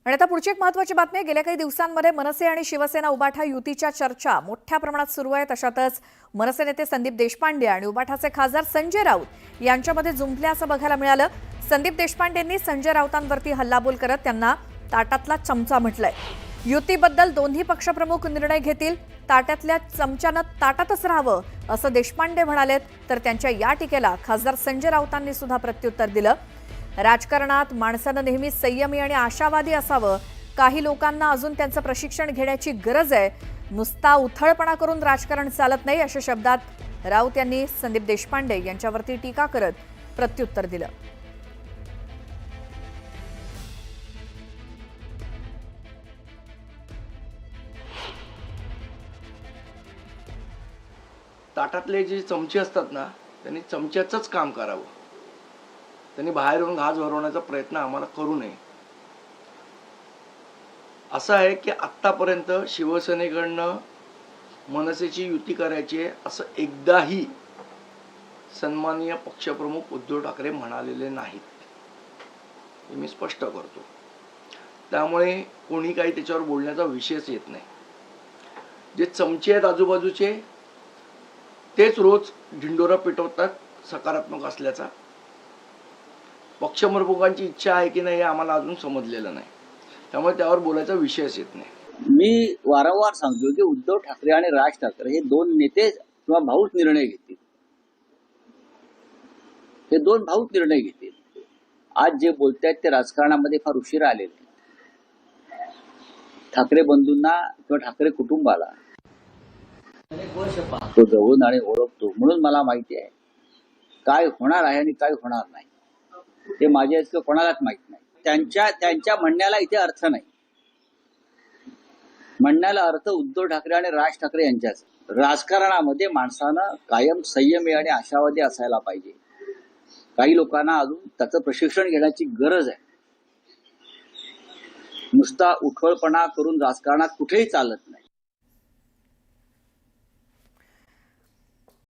आणि आता पुढची एक महत्त्वाची बातमी आहे। गेल्या काही दिवसांमध्ये मनसे आणि शिवसेना उबाठा युतीच्या चर्चा मोठ्या प्रमाणात सुरू आहेत। अशातच मनसे नेते संदीप देशपांडे आणि उबाठाचे खासदार संजय राऊत यांच्यामध्ये जुंपल्या असं बघायला मिळालं। संदीप देशपांडेंनी संजय राऊतांवरती हल्लाबोल करत त्यांना ताटातला चमचा म्हटलंय। युतीबद्दल दोन्ही पक्षप्रमुख निर्णय घेतील, ताटातल्या चमच्यानं ताटातच राहावं असं देशपांडे म्हणालेत। तर त्यांच्या या टीकेला खासदार संजय राऊतांनी सुद्धा प्रत्युत्तर दिलं। राजकारणात माणसानं नेहमी संयमी आणि आशावादी असावं। काही लोकांना अजून त्यांचं प्रशिक्षण घेण्याची गरज आहे। नुसता उथळपणा करून राजकारण चालत नाही, अशा शब्दात राऊत यांनी संदीप देशपांडे यांच्यावरती टीका करत प्रत्युत्तर दिलं। ताटातले जे चमचे असतात ना, त्यांनी चमच्याचंच काम करावं। त्यांनी बाहेरून घास भरवण्याचा प्रयत्न आम्हाला करू नये। असं आहे की आत्तापर्यंत शिवसेनेकडनं मनसेची युती करायची आहे असं एकदाही सन्माननीय पक्षप्रमुख उद्धव ठाकरे म्हणालेले नाहीत, हे मी स्पष्ट करतो। त्यामुळे कोणी काही त्याच्यावर बोलण्याचा विषयच येत नाही। जे चमचे आहेत आजूबाजूचे तेच रोज ढिंडोरा पिटवतात सकारात्मक असल्याचा। पक्षप्रमुखांची इच्छा आहे की नाही हे आम्हाला अजून समजलेलं नाही, त्यामुळे त्यावर बोलायचा विषयच येत नाही। मी वारंवार सांगतो की उद्धव ठाकरे आणि राज ठाकरे हे दोन नेते किंवा भाऊच निर्णय घेतील। हे दोन भाऊच निर्णय घेतील। आज जे बोलतायत ते राजकारणामध्ये फार उशिरा आलेले आहेत। ठाकरे बंधूंना किंवा ठाकरे कुटुंबाला तो जवळून आणि ओळखतो, म्हणून मला माहिती आहे काय होणार आहे आणि काय होणार नाही ते माझ्या इतकं कोणालाच माहित नाही। त्यांच्या म्हणण्याला इथे अर्थ नाही। म्हणण्याला अर्थ उद्धव ठाकरे आणि राज ठाकरे यांच्याच। राजकारणामध्ये माणसानं कायम संयमी आणि आशावादी असायला पाहिजे। काही लोकांना अजून त्याचं प्रशिक्षण घेण्याची गरज आहे। नुसता उठवळपणा करून राजकारणात कुठेही चालत नाही।